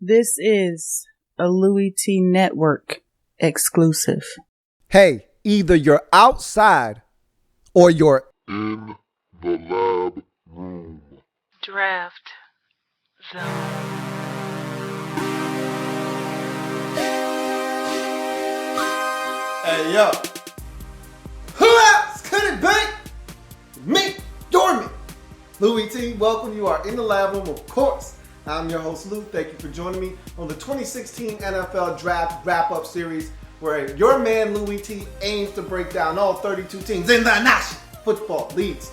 This is a Louie T Network exclusive. Hey, either you're outside or you're in the lab room. Draft Zone. Hey, yo. Who else could it be? Me, Dorman. Louie T, welcome. You are in the lab room, of course. I'm your host, Lou. Thank you for joining me on the 2016 NFL Draft Wrap-Up Series, where your man, Louie T, aims to break down all 32 teams in the National Football League's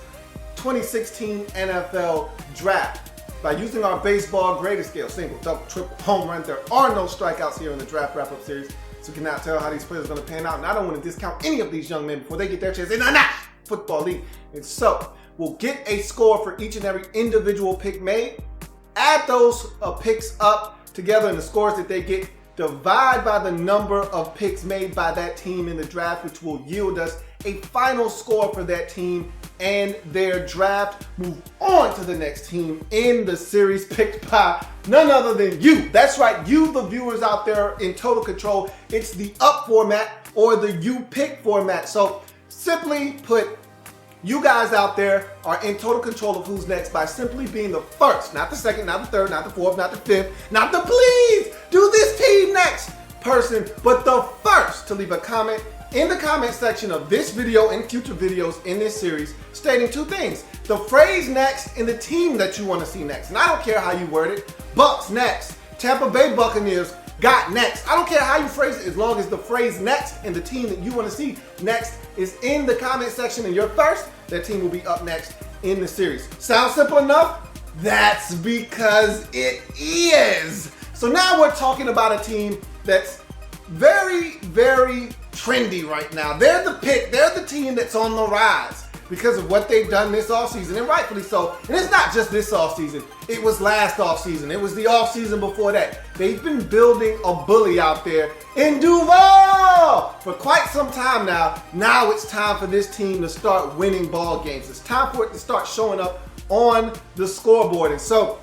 2016 NFL Draft. By using our baseball grading scale, single, double, triple, home run, there are no strikeouts here in the Draft Wrap-Up Series, so we cannot tell how these players are going to pan out. And I don't want to discount any of these young men before they get their chance in the National Football League. And so, we'll get a score for each and every individual pick made, add those picks up together in the scores that they get, divide by the number of picks made by that team in the draft, which will yield us a final score for that team and their draft. Move on to the next team in the series, picked by none other than you. That's right, you, the viewers out there in total control. It's the up format or the you pick format. So simply put, you guys out there are in total control of who's next by simply being the first, not the second, not the third, not the fourth, not the fifth, not the please do this team next person, but the first to leave a comment in the comment section of this video and future videos in this series stating two things: the phrase next and the team that you want to see next. And I don't care how you word it. Bucks next, Tampa Bay Buccaneers got next. I don't care how you phrase it, as long as the phrase next and the team that you want to see next is in the comment section and you're first, that team will be up next in the series. Sounds simple enough? That's because it is. So now we're talking about a team that's very, very trendy right now. They're the pick. They're the team that's on the rise because of what they've done this offseason, and rightfully so. And it's not just this offseason. It was last offseason. It was the offseason before that. They've been building a bully out there in Duval for quite some time now. Now it's time for this team to start winning ball games. It's time for it to start showing up on the scoreboard. And so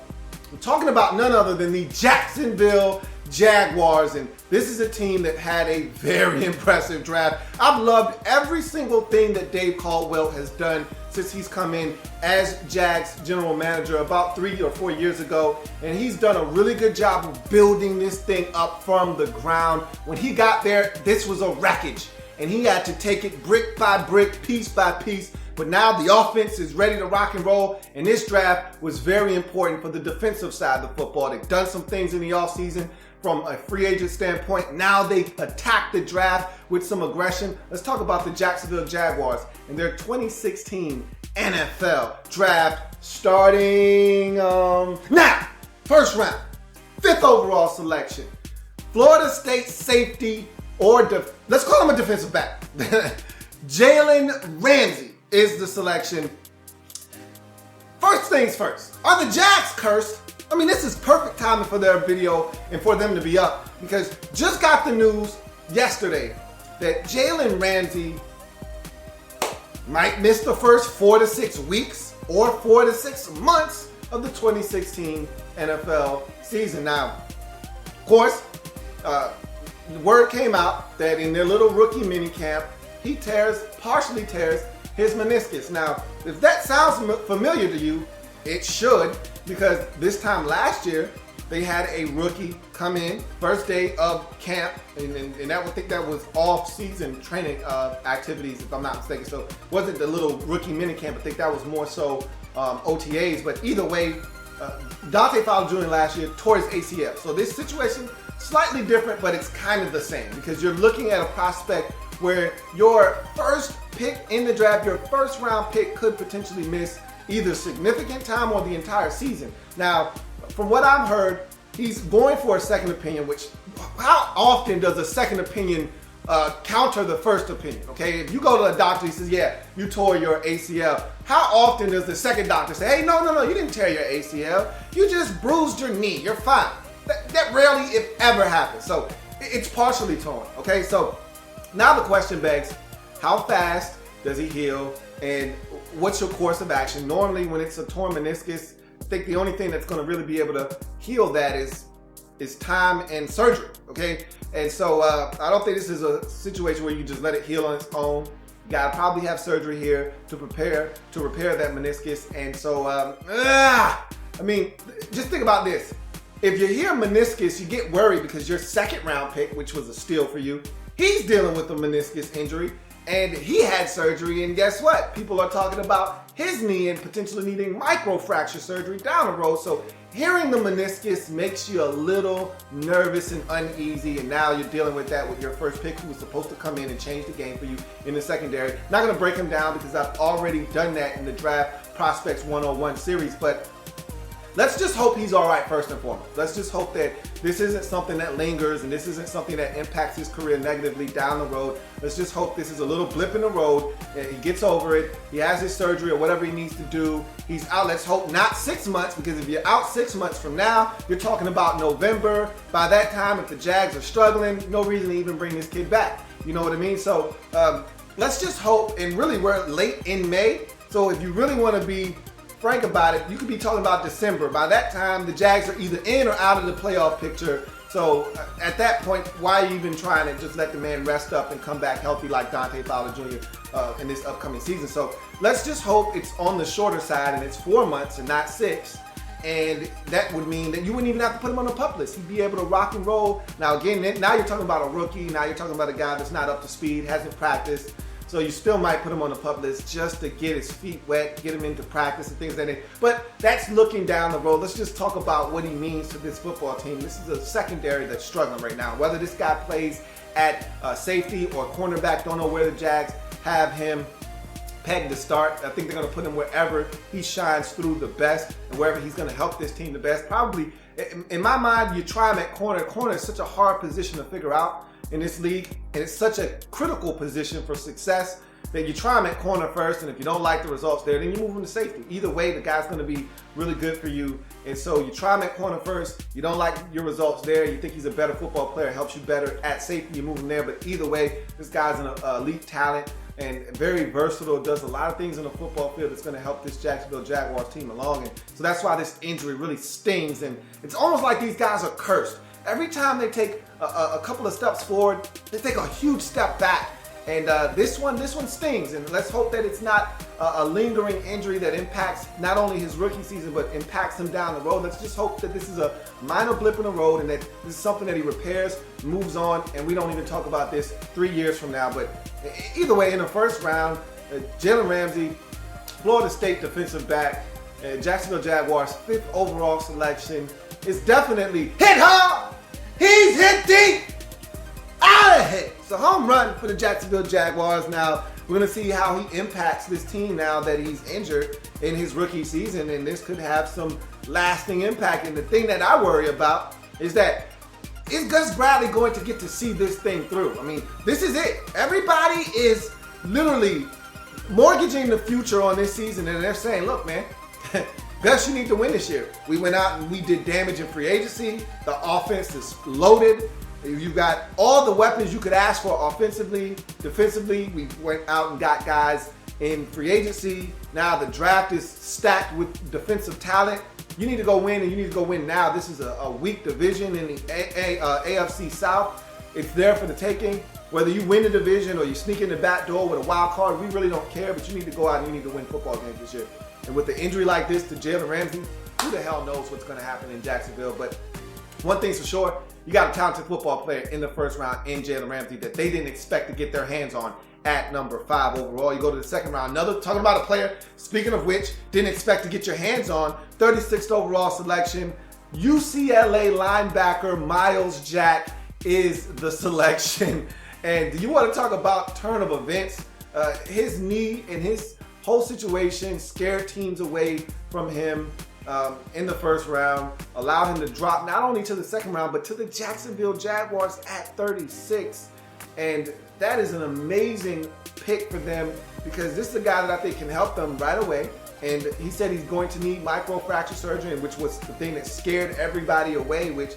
I'm talking about none other than the Jacksonville Jaguars, and this is a team that had a very impressive draft. I've loved every single thing that Dave Caldwell has done since he's come in as Jags general manager about 3 or 4 years ago, and he's done a really good job of building this thing up from the ground. When he got there, this was a wreckage, and he had to take it brick by brick, piece by piece. But now the offense is ready to rock and roll, and this draft was very important for the defensive side of the football. They've done some things in the offseason from a free agent standpoint. Now they attack the draft with some aggression. Let's talk about the Jacksonville Jaguars and their 2016 NFL draft starting now. First round, 5th overall selection, Florida State safety or let's call him a defensive back. Jalen Ramsey is the selection. First things first, are the Jags cursed? I mean, this is perfect timing for their video and for them to be up, because just got the news yesterday that Jalen Ramsey might miss the first 4 to 6 weeks or 4 to 6 months of the 2016 NFL season. Now, of course, the word came out that in their little rookie mini camp, he partially tears his meniscus. Now, if that sounds familiar to you, it should, because this time last year, they had a rookie come in, first day of camp, and I would think that was off-season training activities, if I'm not mistaken. So it wasn't the little rookie mini camp. I think that was more so OTAs. But either way, Dante Fowler Jr. last year tore his ACL. So this situation, slightly different, but it's kind of the same, because you're looking at a prospect where your first pick in the draft, your first round pick, could potentially miss either significant time or the entire season. Now, from what I've heard, he's going for a second opinion, which, how often does a second opinion counter the first opinion? Okay, if you go to a doctor, he says, yeah, you tore your ACL. How often does the second doctor say, hey, no, you didn't tear your ACL. You just bruised your knee. You're fine. That rarely, if ever, happens. So it's partially torn. Okay, so now the question begs, how fast does he heal, and what's your course of action? Normally, when it's a torn meniscus, I think the only thing that's going to really be able to heal that is is time and surgery, okay? And so I don't think this is a situation where you just let it heal on its own. You gotta probably have surgery here to repair that meniscus. And so, I mean, just think about this. If you hear meniscus, you get worried because your second round pick, which was a steal for you, he's dealing with a meniscus injury and he had surgery. And guess what? People are talking about his knee and potentially needing microfracture surgery down the road. So hearing the meniscus makes you a little nervous and uneasy. And now you're dealing with that with your first pick who was supposed to come in and change the game for you in the secondary. Not going to break him down because I've already done that in the Draft Prospects 101 series. But let's just hope he's all right first and foremost. Let's just hope that this isn't something that lingers and this isn't something that impacts his career negatively down the road. Let's just hope this is a little blip in the road and he gets over it. He has his surgery or whatever he needs to do. He's out, let's hope not 6 months, because if you're out 6 months from now, you're talking about November. By that time, if the Jags are struggling, no reason to even bring this kid back. You know what I mean? So let's just hope, and really we're late in May. So if you really want to be frank about it, you could be talking about December. By that time, the Jags are either in or out of the playoff picture. So at that point, why are you even trying to just let the man rest up and come back healthy like Dante Fowler Jr. In this upcoming season? So let's just hope it's on the shorter side and it's 4 months and not 6. And that would mean that you wouldn't even have to put him on the PUP list. He'd be able to rock and roll. Now again, now you're talking about a rookie. Now you're talking about a guy that's not up to speed, hasn't practiced. So you still might put him on the PUP list just to get his feet wet, get him into practice and things like that. But that's looking down the road. Let's just talk about what he means to this football team. This is a secondary that's struggling right now. Whether this guy plays at safety or cornerback, don't know where the Jags have him pegged to start. I think they're going to put him wherever he shines through the best and wherever he's going to help this team the best. Probably, in my mind, you try him at corner. Corner is such a hard position to figure out in this league, and it's such a critical position for success that you try him at corner first, and if you don't like the results there, then you move him to safety. Either way, the guy's going to be really good for you, and so you try him at corner first. You don't like your results there, you think he's a better football player, helps you better at safety, you move him there. But either way, this guy's an elite talent and very versatile, does a lot of things in the football field that's going to help this Jacksonville Jaguars team along. And so that's why this injury really stings, and it's almost like these guys are cursed. Every time they take a couple of steps forward, they take a huge step back. And this one stings. And let's hope that it's not a lingering injury that impacts not only his rookie season, but impacts him down the road. Let's just hope that this is a minor blip in the road and that this is something that he repairs, moves on, and we don't even talk about this 3 years from now. But either way, in the first round, Jalen Ramsey, Florida State defensive back, Jacksonville Jaguars, 5th overall selection, is definitely hit hard. He's hit deep. Out of here. It's a home run for the Jacksonville Jaguars. Now, we're going to see how he impacts this team now that he's injured in his rookie season, and this could have some lasting impact. And the thing that I worry about is that, is Gus Bradley going to get to see this thing through? I mean, this is it. Everybody is literally mortgaging the future on this season, and they're saying, look, man, Gus, you need to win this year. We went out and we did damage in free agency. The offense is loaded. You've got all the weapons you could ask for offensively, defensively. We went out and got guys in free agency. Now the draft is stacked with defensive talent. You need to go win, and you need to go win now. This is a weak division in the AFC South. It's there for the taking. Whether you win the division or you sneak in the back door with a wild card, we really don't care, but you need to go out and you need to win football games this year. And with the injury like this to Jalen Ramsey, who the hell knows what's going to happen in Jacksonville? But one thing's for sure, you got a talented football player in the first round in Jalen Ramsey that they didn't expect to get their hands on at number 5 overall. You go to the second round, talking about a player, speaking of which, didn't expect to get your hands on, 36th overall selection, UCLA linebacker Miles Jack is the selection. And you want to talk about turn of events? His knee and his whole situation scared teams away from him in the first round, allowed him to drop not only to the second round, but to the Jacksonville Jaguars at 36. And that is an amazing pick for them because this is a guy that I think can help them right away. And he said he's going to need microfracture surgery, which was the thing that scared everybody away, which,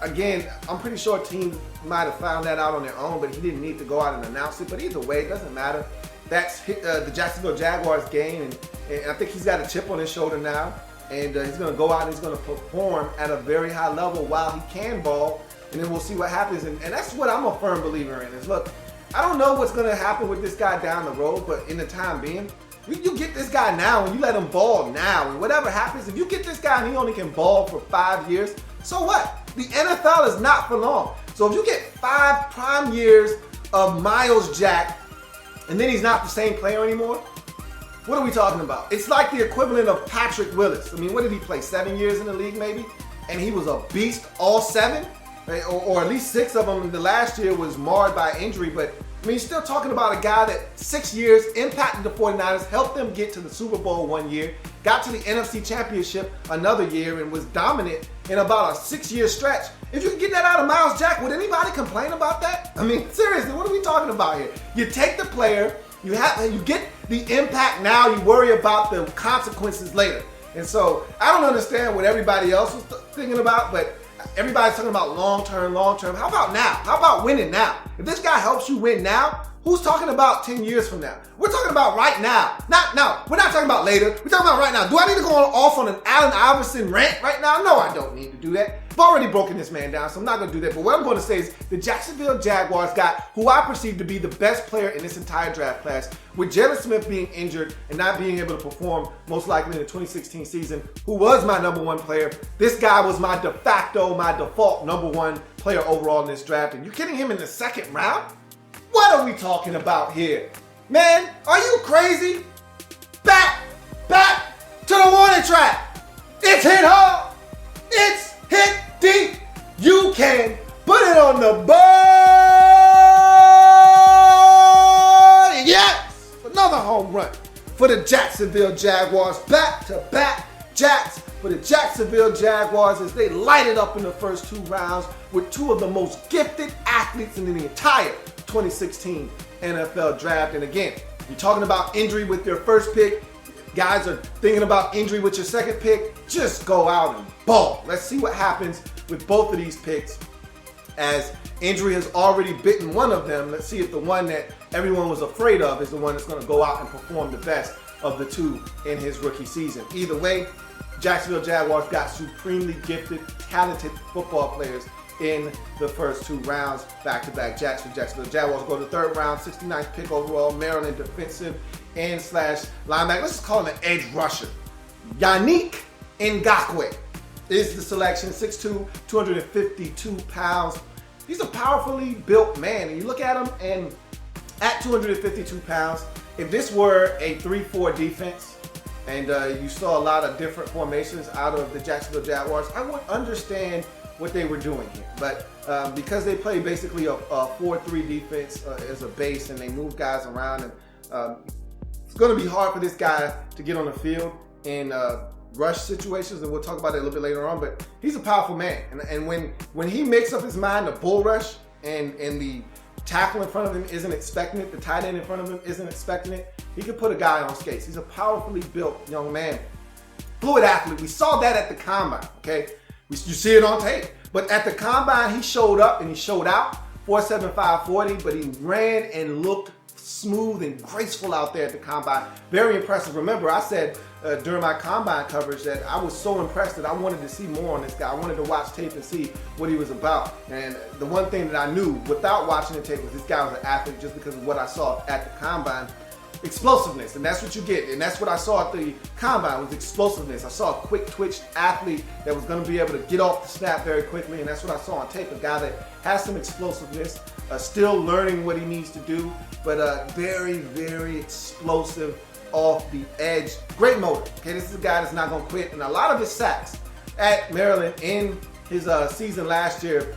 again, I'm pretty sure teams might have found that out on their own, but he didn't need to go out and announce it. But either way, it doesn't matter. That's the Jacksonville Jaguars game, and I think he's got a chip on his shoulder now. and he's going to go out and he's going to perform at a very high level while he can ball, and then we'll see what happens. And that's what I'm a firm believer in is, look, I don't know what's going to happen with this guy down the road, but in the time being, you get this guy now and you let him ball now, and whatever happens, if you get this guy and he only can ball for 5 years, so what? The NFL is not for long. So if you get 5 prime years of Miles Jack and then he's not the same player anymore, what are we talking about? It's like the equivalent of Patrick Willis. I mean, what did he play, 7 years in the league maybe? And he was a beast all 7? Or at least 6 of them. The last year was marred by injury, but I mean, you're still talking about a guy that 6 years impacted the 49ers, helped them get to the Super Bowl 1 year, got to the NFC Championship another year, and was dominant in about a 6-year stretch. If you can get that out of Miles Jack, would anybody complain about that? I mean, seriously, what are we talking about here? You take the player, you get the impact now, you worry about the consequences later. And so I don't understand what everybody else was thinking about, but everybody's talking about long-term. How about now? How about winning now? If this guy helps you win now, who's talking about 10 years from now? We're talking about right now. Not now. We're not talking about later. We're talking about right now. Do I need to go off on an Allen Iverson rant right now? No, I don't need to do that. I've already broken this man down, so I'm not going to do that. But what I'm going to say is the Jacksonville Jaguars got who I perceive to be the best player in this entire draft class. With Jalen Smith being injured and not being able to perform most likely in the 2016 season, who was my number 1 player, this guy was my de facto, my default number 1 player overall in this draft. And you're getting him in the 2nd round? What are we talking about here? Man, are you crazy? Back to the warning track. It's hit hard. It's hit deep. You can put it on the board. Yes, another home run for the Jacksonville Jaguars. Back-to-back Jacks for the Jacksonville Jaguars as they light it up in the first 2 rounds with 2 of the most gifted athletes in the entire 2016 NFL draft. And again, you're talking about injury with your first pick. Guys are thinking about injury with your 2nd pick. Just go out and ball. Let's see what happens with both of these picks, as injury has already bitten one of them. Let's see if the one that everyone was afraid of is the one that's going to go out and perform the best of the 2 in his rookie season. Either way, Jacksonville Jaguars got supremely gifted, talented football players in the first 2 rounds. Back-to-back Jacks for Jacksonville Jaguars. Go to the 3rd round, 69th pick overall, Maryland defensive end/linebacker. Let's just call him an edge rusher. Yannick Ngakoue is the selection. 6'2", 252 pounds. He's a powerfully built man. And you look at him, and at 252 pounds, if this were a 3-4 defense, and you saw a lot of different formations out of the Jacksonville Jaguars, I would understand what they were doing here. But because they play basically a 4-3 defense as a base, and they move guys around, and it's going to be hard for this guy to get on the field in rush situations, and we'll talk about it a little bit later on, but he's a powerful man. And when he makes up his mind to bull rush, and the tackle in front of him isn't expecting it, the tight end in front of him isn't expecting it, he can put a guy on skates. He's a powerfully built young man. Fluid athlete. We saw that at the combine, okay? You see it on tape. But at the combine, he showed up and he showed out. 4.75 40, but he ran and looked smooth and graceful out there at the combine. Very impressive. Remember, I said during my combine coverage that I was so impressed that I wanted to see more on this guy. I wanted to watch tape and see what he was about. And the one thing that I knew without watching the tape was this guy was an athlete just because of what I saw at the combine. Explosiveness, and that's what you get, and that's what I saw at the combine was explosiveness. I saw a quick twitch athlete that was going to be able to get off the snap very quickly, and that's what I saw on tape. A guy that has some explosiveness, still learning what he needs to do, but very, very explosive off the edge. Great motor. Okay, this is a guy that's not going to quit, and a lot of his sacks at Maryland in his season last year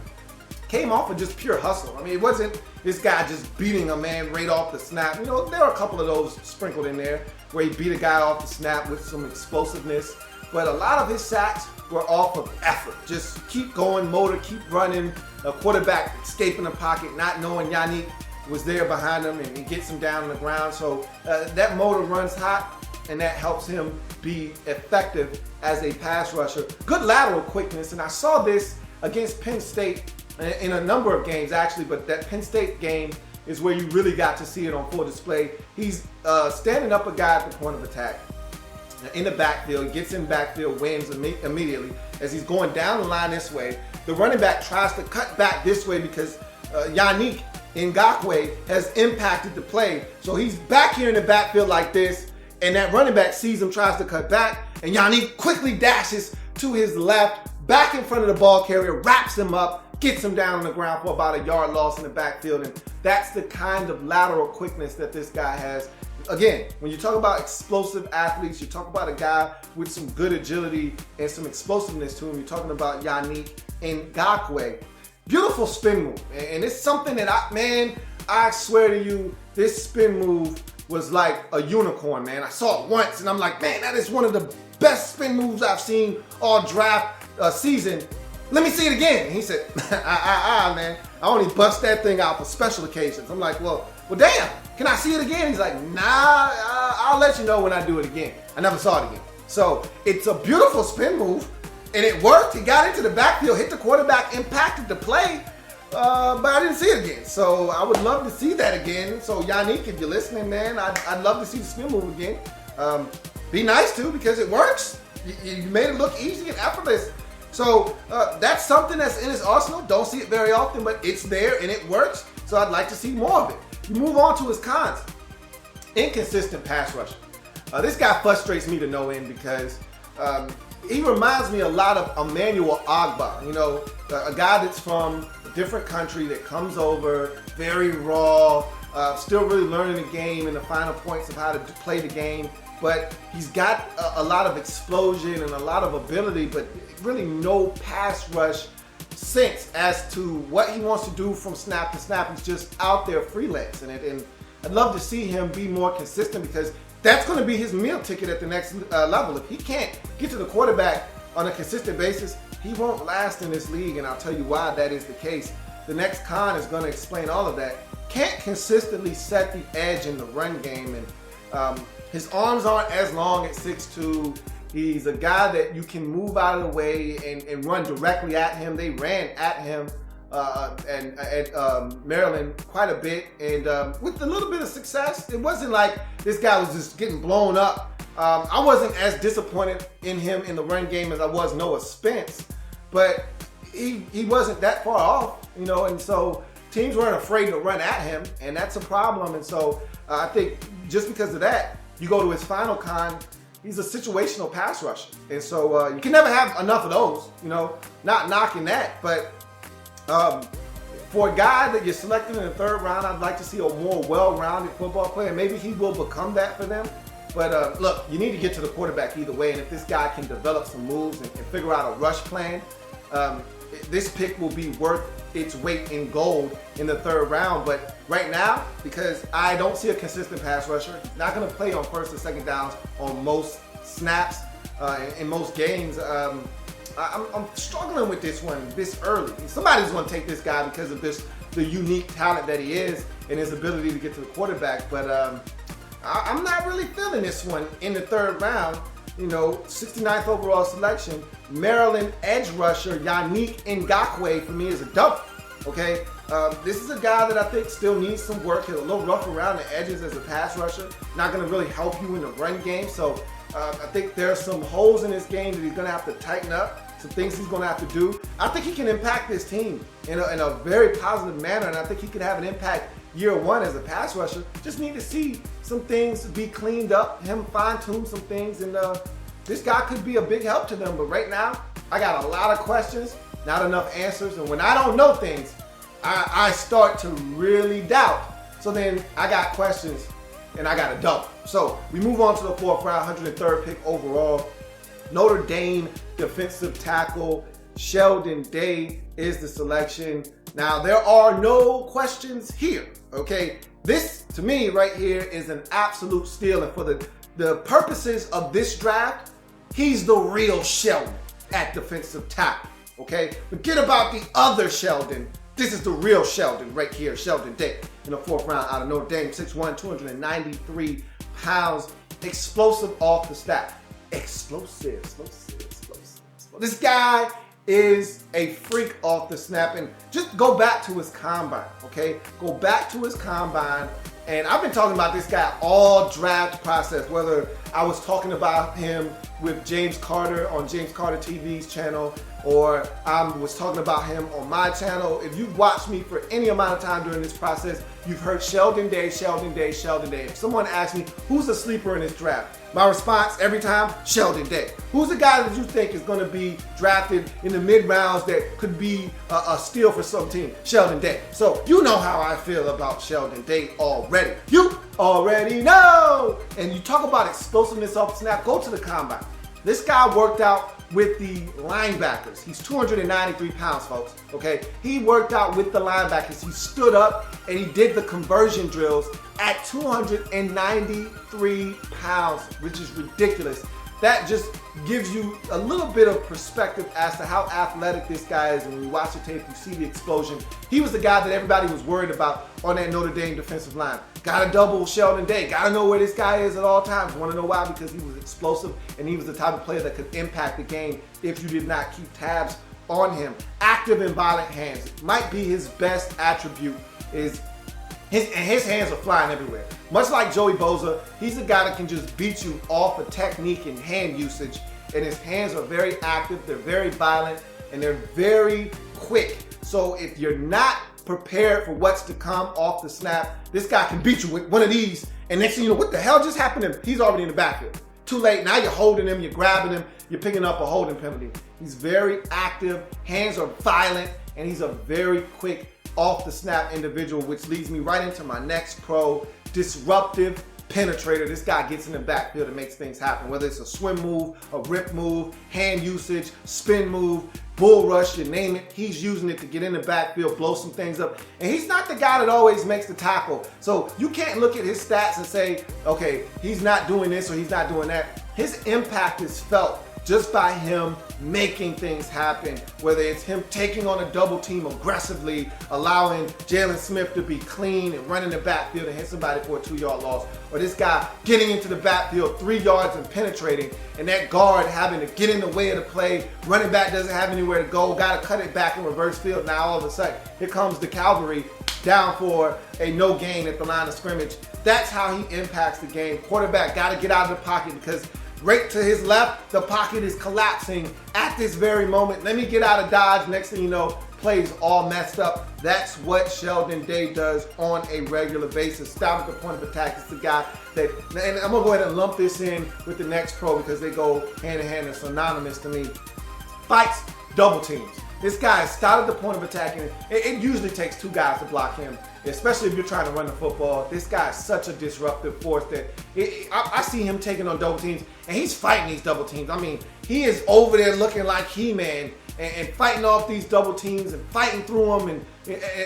came off of just pure hustle. I mean, it wasn't this guy just beating a man right off the snap. You know, there are a couple of those sprinkled in there where he beat a guy off the snap with some explosiveness, but a lot of his sacks were off of effort. Just keep going, motor, keep running, a quarterback escaping the pocket, not knowing Yannick was there behind him, and he gets him down on the ground. So that motor runs hot, and that helps him be effective as a pass rusher. Good lateral quickness, and I saw this against Penn State in a number of games actually, but that Penn State game is where you really got to see it on full display. He's standing up a guy at the point of attack, in the backfield, gets in backfield, wins immediately. As he's going down the line this way, the running back tries to cut back this way because Yannick Ngakoue has impacted the play. So he's back here in the backfield like this, and that running back sees him, tries to cut back, and Yannick quickly dashes to his left, back in front of the ball carrier, wraps him up, gets him down on the ground for about a yard loss in the backfield. And that's the kind of lateral quickness that this guy has. Again, when you talk about explosive athletes, you talk about a guy with some good agility and some explosiveness to him. You're talking about Yannick Ngakoue. Beautiful spin move. And it's something that I swear to you, this spin move was like a unicorn, man. I saw it once and I'm like, man, that is one of the best spin moves I've seen all draft season. Let me see it again. And he said, man, I only bust that thing out for special occasions. I'm like, well, damn, can I see it again? He's like, nah, I'll let you know when I do it again. I never saw it again. So it's a beautiful spin move, and it worked. He got into the backfield, hit the quarterback, impacted the play, but I didn't see it again. So I would love to see that again. So Yannick, if you're listening, man, I'd love to see the spin move again. Be nice to, because it works. You made it look easy and effortless. So that's something that's in his arsenal. Don't see it very often, but it's there and it works. So I'd like to see more of it. You move on to his cons. Inconsistent pass rushing. This guy frustrates me to no end because he reminds me a lot of Emmanuel Agba. You know, a guy that's from a different country that comes over, very raw, still really learning the game and the final points of how to play the game. But he's got a lot of explosion and a lot of ability, but really no pass rush sense as to what he wants to do from snap to snap. He's just out there freelancing it, and I'd love to see him be more consistent because that's going to be his meal ticket at the next level. If he can't get to the quarterback on a consistent basis, he won't last in this league, and I'll tell you why that is the case. The next con is going to explain all of that. Can't consistently set the edge in the run game, and his arms aren't as long at 6'2". He's a guy that you can move out of the way and run directly at him. They ran at him at Maryland quite a bit, and with a little bit of success. It wasn't like this guy was just getting blown up. I wasn't as disappointed in him in the run game as I was Noah Spence, but he wasn't that far off, you know, and so teams weren't afraid to run at him, and that's a problem. And so I think just because of that, you go to his final con, he's a situational pass rusher. And so you can never have enough of those, you know, not knocking that. But for a guy that you're selecting in the third round, I'd like to see a more well-rounded football player. Maybe he will become that for them. But look, you need to get to the quarterback either way. And if this guy can develop some moves and figure out a rush plan, this pick will be worth its weight in gold in the third round. But right now, because I don't see a consistent pass rusher, not going to play on first and second downs on most snaps in most games. I'm struggling with this one this early. Somebody's going to take this guy because of the unique talent that he is and his ability to get to the quarterback. But I'm not really feeling this one in the third round. You know, 69th overall selection, Maryland edge rusher Yannick Ngakoue for me is a double. Okay, this is a guy that I think still needs some work. He's a little rough around the edges as a pass rusher. Not going to really help you in the run game. So I think there are some holes in his game that he's going to have to tighten up. Some things he's going to have to do. I think he can impact this team in a very positive manner, and I think he could have an impact year one as a pass rusher. Just need to see some things be cleaned up, him fine-tune some things, and this guy could be a big help to them. But right now, I got a lot of questions, not enough answers, and when I don't know things, I start to really doubt. So then I got questions, and I got a double. So we move on to the fourth round, 103rd pick overall. Notre Dame defensive tackle Sheldon Day is the selection. Now, there are no questions here, okay? This, to me, right here is an absolute steal. And for the purposes of this draft, he's the real Sheldon at defensive tackle, okay? Forget about the other Sheldon. This is the real Sheldon right here, Sheldon Day, in the fourth round out of Notre Dame, 6'1", 293 pounds, explosive off the stack. Explosive. This guy is a freak off the snap. And just go back to his combine, okay? Go back to his combine And I've been talking about this guy all draft process, whether I was talking about him with James Carter on James Carter TV's channel, or I was talking about him on my channel. If you've watched me for any amount of time during this process, you've heard Sheldon Day, Sheldon Day, Sheldon Day. If someone asks me, who's a sleeper in this draft? My response every time, Sheldon Day. Who's the guy that you think is going to be drafted in the mid-rounds that could be a steal for some team? Sheldon Day. So you know how I feel about Sheldon Day already. You already know. And you talk about explosiveness off the snap, go to the combine. This guy worked out with the linebackers. He's 293 pounds, folks, okay? He worked out with the linebackers. He stood up and he did the conversion drills at 293 pounds, which is ridiculous. That just gives you a little bit of perspective as to how athletic this guy is. And when you watch the tape, you see the explosion. He was the guy that everybody was worried about on that Notre Dame defensive line. Got to double Sheldon Day. Got to know where this guy is at all times. Want to know why? Because he was explosive and he was the type of player that could impact the game if you did not keep tabs on him. Active and violent hands. Might be his best attribute is his hands are flying everywhere. Much like Joey Bosa, he's a guy that can just beat you off of technique and hand usage. And his hands are very active, they're very violent, and they're very quick. So if you're not prepared for what's to come off the snap, this guy can beat you with one of these. And next thing you know, what the hell just happened to him? He's already in the backfield. Too late, now you're holding him, you're grabbing him, you're picking up a holding penalty. He's very active, hands are violent, and he's a very quick off the snap individual, which leads me right into my next pro, disruptive penetrator. This guy gets in the backfield and makes things happen, whether it's a swim move, a rip move, hand usage, spin move, bull rush, you name it. He's using it to get in the backfield, blow some things up. And he's not the guy that always makes the tackle. So you can't look at his stats and say, okay, he's not doing this or he's not doing that. His impact is felt just by him making things happen, whether it's him taking on a double team aggressively, allowing Jalen Smith to be clean and running the backfield and hit somebody for a 2-yard loss, or this guy getting into the backfield 3 yards and penetrating, and that guard having to get in the way of the play, running back doesn't have anywhere to go, got to cut it back in reverse field. Now all of a sudden, here comes the cavalry down for a no gain at the line of scrimmage. That's how he impacts the game. Quarterback got to get out of the pocket because right to his left, the pocket is collapsing at this very moment. Let me get out of dodge. Next thing you know, plays all messed up. That's what Sheldon Day does on a regular basis. Stop at the point of attack. It's the guy that, and I'm gonna go ahead and lump this in with the next pro because they go hand in hand and synonymous to me. Fights double teams. This guy is started the point of attack, and it usually takes 2 guys to block him, especially if you're trying to run the football. This guy is such a disruptive force that I see him taking on double teams, and he's fighting these double teams. I mean, he is over there looking like He-Man and fighting off these double teams and fighting through them, and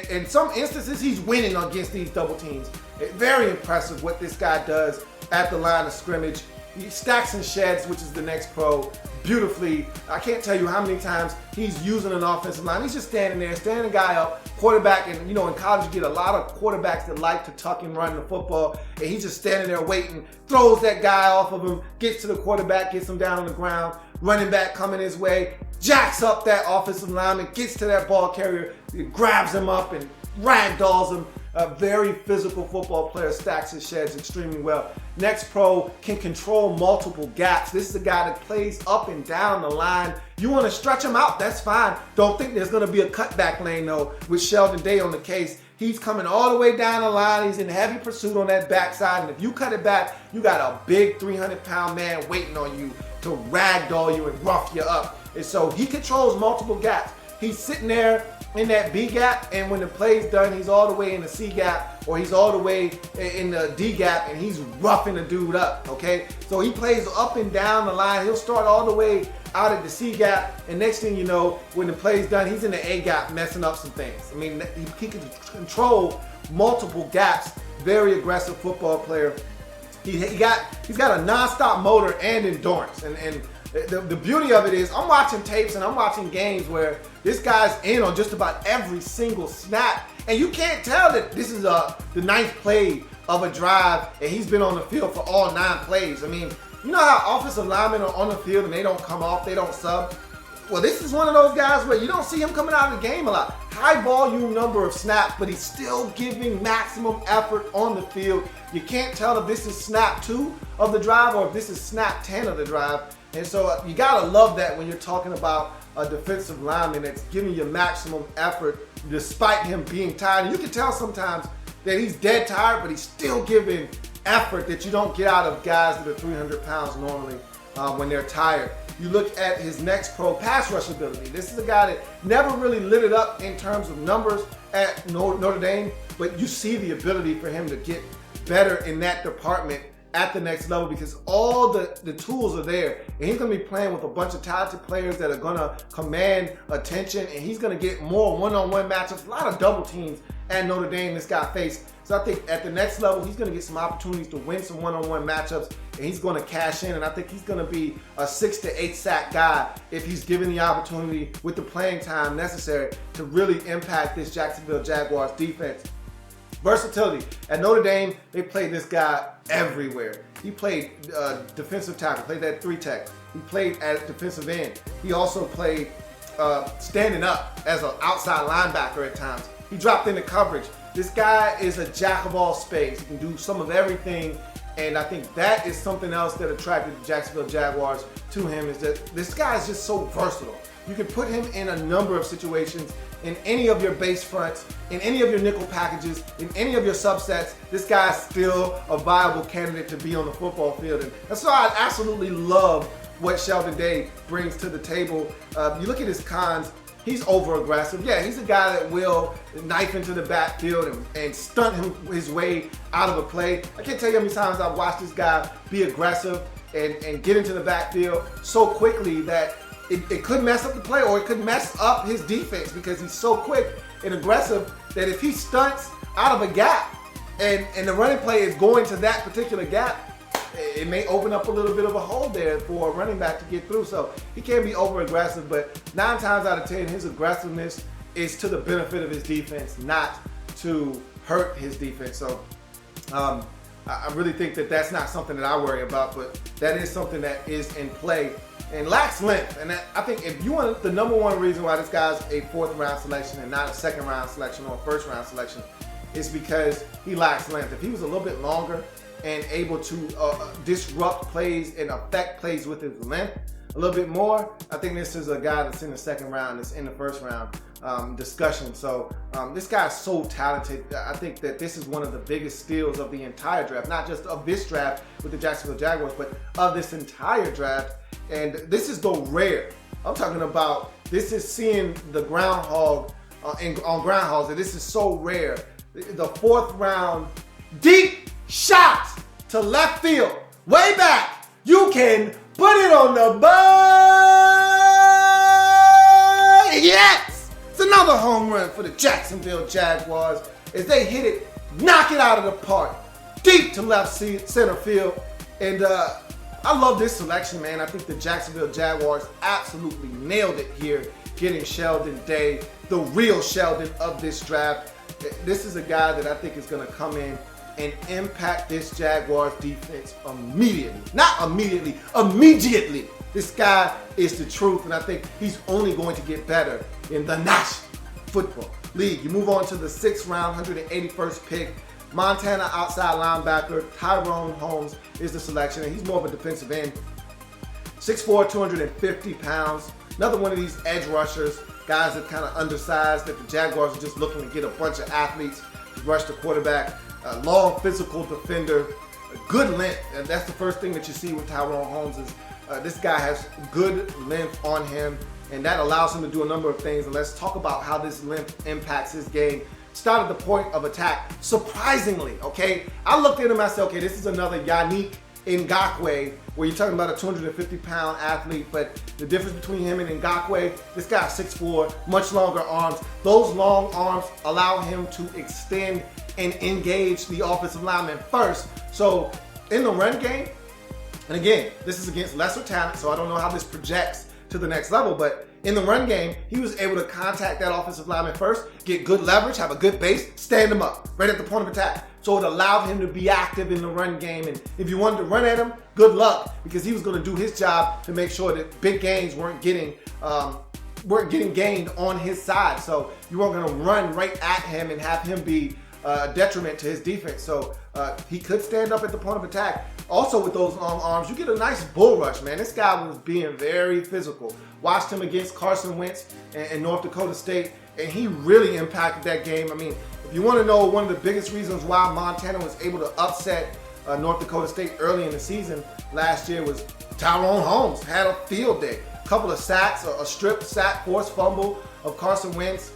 in some instances, he's winning against these double teams. Very impressive what this guy does at the line of scrimmage. He stacks and sheds, which is the next pro, beautifully. I can't tell you how many times he's using an offensive line. He's just standing there, standing the guy up, quarterback, and you know in college you get a lot of quarterbacks that like to tuck and run the football, and he's just standing there waiting, throws that guy off of him, gets to the quarterback, gets him down on the ground, running back coming his way, jacks up that offensive lineman, gets to that ball carrier, grabs him up and ragdolls him. A very physical football player, stacks his sheds extremely well. Next pro can control multiple gaps. This is a guy that plays up and down the line. You want to stretch him out, that's fine. Don't think there's going to be a cutback lane though with Sheldon Day on the case. He's coming all the way down the line. He's in heavy pursuit on that backside. And if you cut it back, you got a big 300-pound man waiting on you to ragdoll you and rough you up. And so he controls multiple gaps. He's sitting there in that B gap, and when the play's done, he's all the way in the C gap, or he's all the way in the D gap, and he's roughing the dude up, okay? So he plays up and down the line. He'll start all the way out at the C gap, and next thing you know, when the play's done, he's in the A gap messing up some things. I mean, he can control multiple gaps. Very aggressive football player. He's got a non-stop motor and endurance, and the beauty of it is I'm watching tapes and I'm watching games where this guy's in on just about every single snap, and you can't tell that this is the 9th play of a drive and he's been on the field for all 9 plays. I mean, you know how offensive linemen are on the field and they don't come off, they don't sub? Well, this is one of those guys where you don't see him coming out of the game a lot. High volume number of snaps, but he's still giving maximum effort on the field. You can't tell if this is snap 2 of the drive or if this is snap 10 of the drive. And so you gotta love that when you're talking about a defensive lineman that's giving you maximum effort despite him being tired. And you can tell sometimes that he's dead tired, but he's still giving effort that you don't get out of guys that are 300 pounds normally when they're tired. You look at his next pro pass rush ability. This is a guy that never really lit it up in terms of numbers at Notre Dame, but you see the ability for him to get better in that department at the next level because all the tools are there. And he's going to be playing with a bunch of talented players that are going to command attention, and he's going to get more one-on-one matchups, a lot of double teams at Notre Dame this guy faced. So I think at the next level, he's going to get some opportunities to win some one-on-one matchups, and he's going to cash in. And I think he's going to be a 6 to 8 sack guy if he's given the opportunity with the playing time necessary to really impact this Jacksonville Jaguars defense. Versatility. At Notre Dame, they played this guy everywhere. He played defensive tackle, played that 3-tech. He played at defensive end. He also played standing up as an outside linebacker at times. He dropped into coverage. This guy is a jack of all spades. He can do some of everything, and I think that is something else that attracted the Jacksonville Jaguars to him, is that this guy is just so versatile. You can put him in a number of situations, in any of your base fronts, in any of your nickel packages, in any of your subsets. This guy is still a viable candidate to be on the football field, and that's why I absolutely love what Sheldon Day brings to the table. You look at his cons. He's over-aggressive. Yeah, he's a guy that will knife into the backfield and stunt his way out of a play. I can't tell you how many times I've watched this guy be aggressive and get into the backfield so quickly that it could mess up the play, or it could mess up his defense because he's so quick and aggressive that if he stunts out of a gap and the running play is going to that particular gap, it may open up a little bit of a hole there for a running back to get through. So he can be over aggressive, but 9 times out of 10, his aggressiveness is to the benefit of his defense, not to hurt his defense. So I really think that that's not something that I worry about, but that is something that is in play and lacks length. And I think if you want the number one reason why this guy's a 4th round selection and not a 2nd round selection or a 1st round selection is because he lacks length. If he was a little bit longer and able to disrupt plays and affect plays with his length a little bit more, I think this is a guy that's in the 2nd round, that's in the 1st round discussion. So this guy's so talented. I think that this is one of the biggest steals of the entire draft, not just of this draft with the Jacksonville Jaguars, but of this entire draft. And this is the rare. I'm talking about, this is seeing the groundhog on groundhogs, and this is so rare. The 4th round deep shot to left field, way back. You can put it on the board. Yes! It's another home run for the Jacksonville Jaguars as they hit it, knock it out of the park, deep to left center field. And I love this selection, man. I think the Jacksonville Jaguars absolutely nailed it here, getting Sheldon Day, the real Sheldon of this draft. This is a guy that I think is going to come in and impact this Jaguars defense immediately. Not immediately, immediately. This guy is the truth, and I think he's only going to get better in the National Football League. You move on to the 6th round, 181st pick. Montana outside linebacker Tyrone Holmes is the selection, and he's more of a defensive end. 6'4", 250 pounds. Another one of these edge rushers, guys that kind of undersized, that the Jaguars are just looking to get a bunch of athletes to rush the quarterback. A long physical defender, good length, and that's the first thing that you see with Tyrone Holmes is this guy has good length on him, and that allows him to do a number of things. And let's talk about how this length impacts his game. Start at the point of attack. Surprisingly, okay, I looked at him and I said, okay, this is another Yannick Ngakoue, where you're talking about a 250-pound athlete, but the difference between him and Ngakoue, this guy's 6'4", much longer arms. Those long arms allow him to extend and engage the offensive lineman first. So in the run game, and again, this is against lesser talent, so I don't know how this projects to the next level, but In the run game, he was able to contact that offensive lineman first, get good leverage, have a good base, stand him up right at the point of attack. So it allowed him to be active in the run game. And if you wanted to run at him, good luck, because he was going to do his job to make sure that big gains weren't getting gained on his side. So you weren't going to run right at him and have him be a detriment to his defense. So he could stand up at the point of attack. Also with those long arms, you get a nice bull rush, man. This guy was being very physical. Watched him against Carson Wentz and North Dakota State, and he really impacted that game. I mean, if you want to know one of the biggest reasons why Montana was able to upset North Dakota State early in the season last year was Tyrone Holmes had a field day. A couple of sacks, a strip sack, forced fumble of Carson Wentz,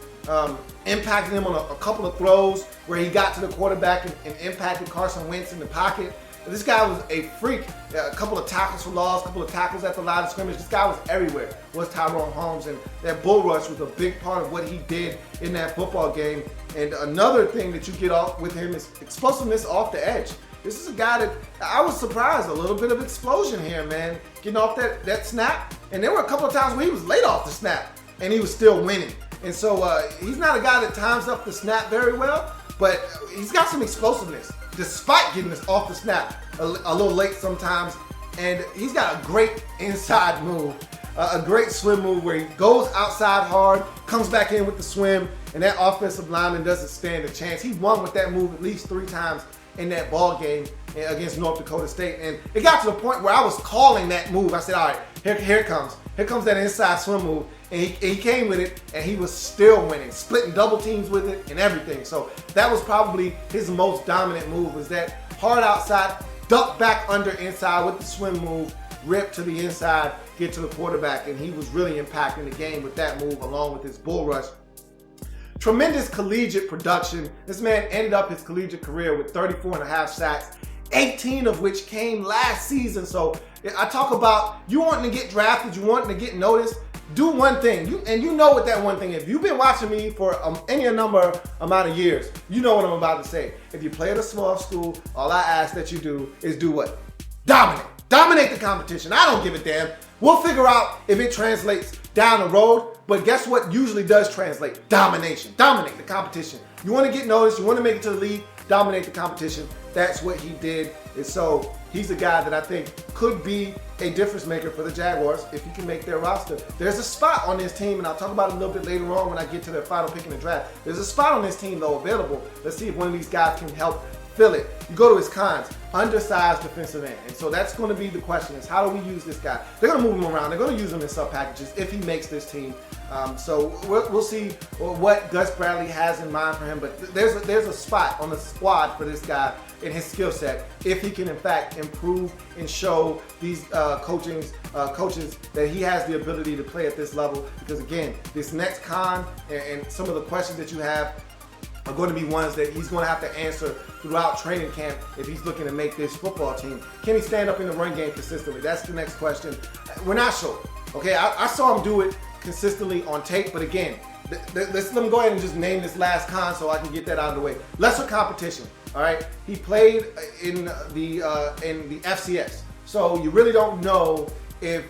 impacted him on a couple of throws where he got to the quarterback and impacted Carson Wentz in the pocket. This guy was a freak. A couple of tackles for loss, a couple of tackles at the line of scrimmage. This guy was everywhere, was Tyrone Holmes. And that bull rush was a big part of what he did in that football game. And another thing that you get off with him is explosiveness off the edge. This is a guy that I was surprised, a little bit of explosion here, man. Getting off that snap. And there were a couple of times where he was late off the snap and he was still winning. And so he's not a guy that times up the snap very well, but he's got some explosiveness despite getting this off the snap a little late sometimes. And he's got a great inside move, a great swim move where he goes outside hard, comes back in with the swim, and that offensive lineman doesn't stand a chance. He won with that move at least 3 times in that ball game against North Dakota State. And it got to the point where I was calling that move. I said, all right, here it comes. Here comes that inside swim move. And he came with it, and he was still winning, splitting double teams with it and everything. So that was probably his most dominant move, was that hard outside, duck back under inside with the swim move, rip to the inside, get to the quarterback. And he was really impacting the game with that move along with his bull rush. Tremendous collegiate production. This man ended up his collegiate career with 34.5 sacks, 18 of which came last season. So I talk about you wanting to get drafted, you wanting to get noticed. Do one thing, you know what that one thing is. If you've been watching me for any number amount of years, you know what I'm about to say. If you play at a small school, all I ask that you do is do what? Dominate the competition. I don't give a damn. We'll figure out if it translates down the road, but guess what usually does translate? Domination. Dominate the competition. You want to get noticed, you want to make it to the league, dominate the competition. That's what he did. And so he's a guy that I think could be a difference maker for the Jaguars if he can make their roster. There's a spot on this team, and I'll talk about it a little bit later on when I get to their final pick in the draft. There's a spot on this team, though, available. Let's see if one of these guys can help fill it. You go to his cons, undersized defensive end. And so that's going to be the question, is how do we use this guy? They're going to move him around. They're going to use him in sub packages if he makes this team. So we'll see what Gus Bradley has in mind for him. But there's a spot on the squad for this guy in his skill set if he can, in fact, improve and show these coaches that he has the ability to play at this level. Because, again, this next con and some of the questions that you have are going to be ones that he's going to have to answer throughout training camp if he's looking to make this football team. Can he stand up in the run game consistently? That's the next question. We're not sure. Okay, I saw him do it consistently on tape, but again, let me go ahead and just name this last con so I can get that out of the way. Lesser competition. All right, he played in the FCS, so you really don't know if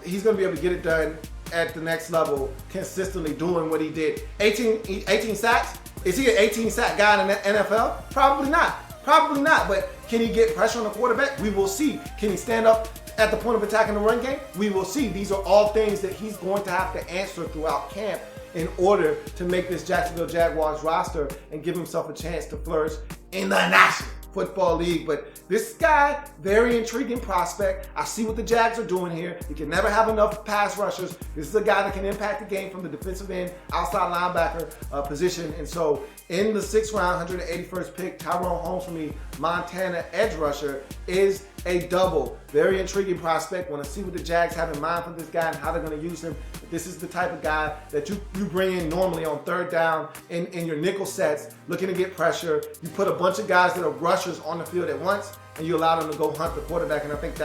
he's going to be able to get it done at the next level consistently doing what he did. 18 sacks. Is he an 18 sack guy in the NFL? Probably not. Probably not. But can he get pressure on the quarterback? We will see. Can he stand up at the point of attack in the run game? We will see. These are all things that he's going to have to answer throughout camp in order to make this Jacksonville Jaguars roster and give himself a chance to flourish in the National Football League. But this guy, very intriguing prospect. I see what the Jags are doing here. You can never have enough pass rushers. This is a guy that can impact the game from the defensive end, outside linebacker position. And so in the 6th round, 181st pick, Tyrone Holmes for me, Montana edge rusher, is a double. Very intriguing prospect. Want to see what the Jags have in mind for this guy and how they're going to use him. This is the type of guy that you bring in normally on 3rd down in your nickel sets, looking to get pressure. You put a bunch of guys that are rushers on the field at once, and you allow them to go hunt the quarterback. And I think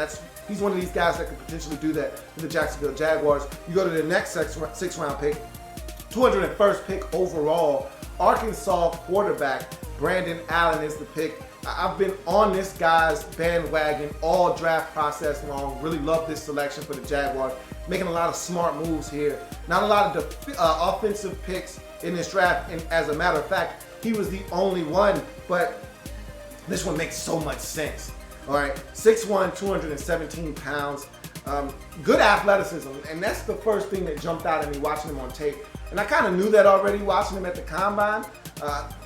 he's one of these guys that could potentially do that for the Jacksonville Jaguars. You go to the next 6th round pick, 201st pick overall, Arkansas quarterback Brandon Allen is the pick. I've been on this guy's bandwagon all draft process long. Really love this selection for the Jaguars. making a lot of smart moves here. Not a lot of offensive picks in this draft, and as a matter of fact, he was the only one, but this one makes so much sense. All right, 6'1", 217 pounds, good athleticism, and that's the first thing that jumped out at me watching him on tape. And I kind of knew that already watching him at the combine,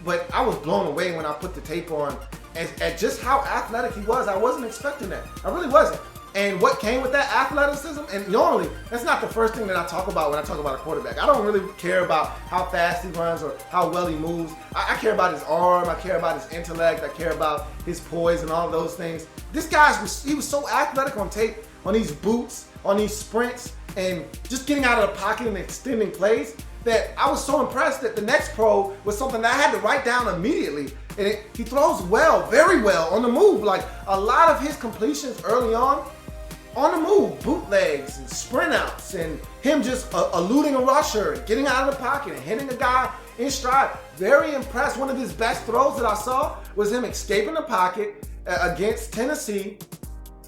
but I was blown away when I put the tape on at just how athletic he was. I wasn't expecting that. I really wasn't. And what came with that athleticism, and normally, that's not the first thing that I talk about when I talk about a quarterback. I don't really care about how fast he runs or how well he moves. I care about his arm, I care about his intellect, I care about his poise and all of those things. This guy, he was so athletic on tape, on these boots, on these sprints, and just getting out of the pocket and extending plays, that I was so impressed that the next pro was something that I had to write down immediately. And he throws well, very well on the move. Like a lot of his completions early on the move, bootlegs and sprint outs, and him just eluding a rusher and getting out of the pocket and hitting a guy in stride. Very impressed. One of his best throws that I saw was him escaping the pocket against Tennessee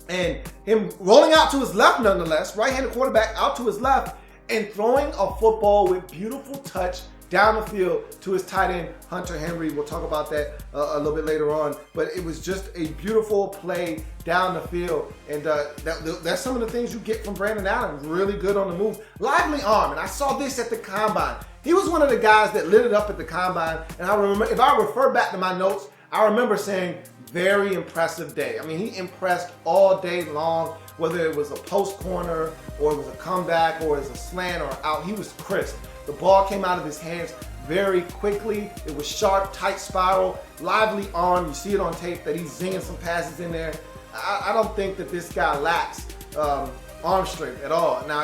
and him rolling out to his left nonetheless, right-handed quarterback out to his left, and throwing a football with beautiful touch down the field to his tight end, Hunter Henry. We'll talk about that a little bit later on. But it was just a beautiful play down the field. And that's some of the things you get from Brandon Adams. Really good on the move. Lively arm. And I saw this at the combine. He was one of the guys that lit it up at the combine. And I remember, if I refer back to my notes, I remember saying, very impressive day. I mean, he impressed all day long, whether it was a post corner or it was a comeback or it was a slant or out. He was crisp. The ball came out of his hands very quickly. It was sharp, tight spiral, lively arm. You see it on tape that he's zinging some passes in there. I don't think that this guy lacks arm strength at all. Now,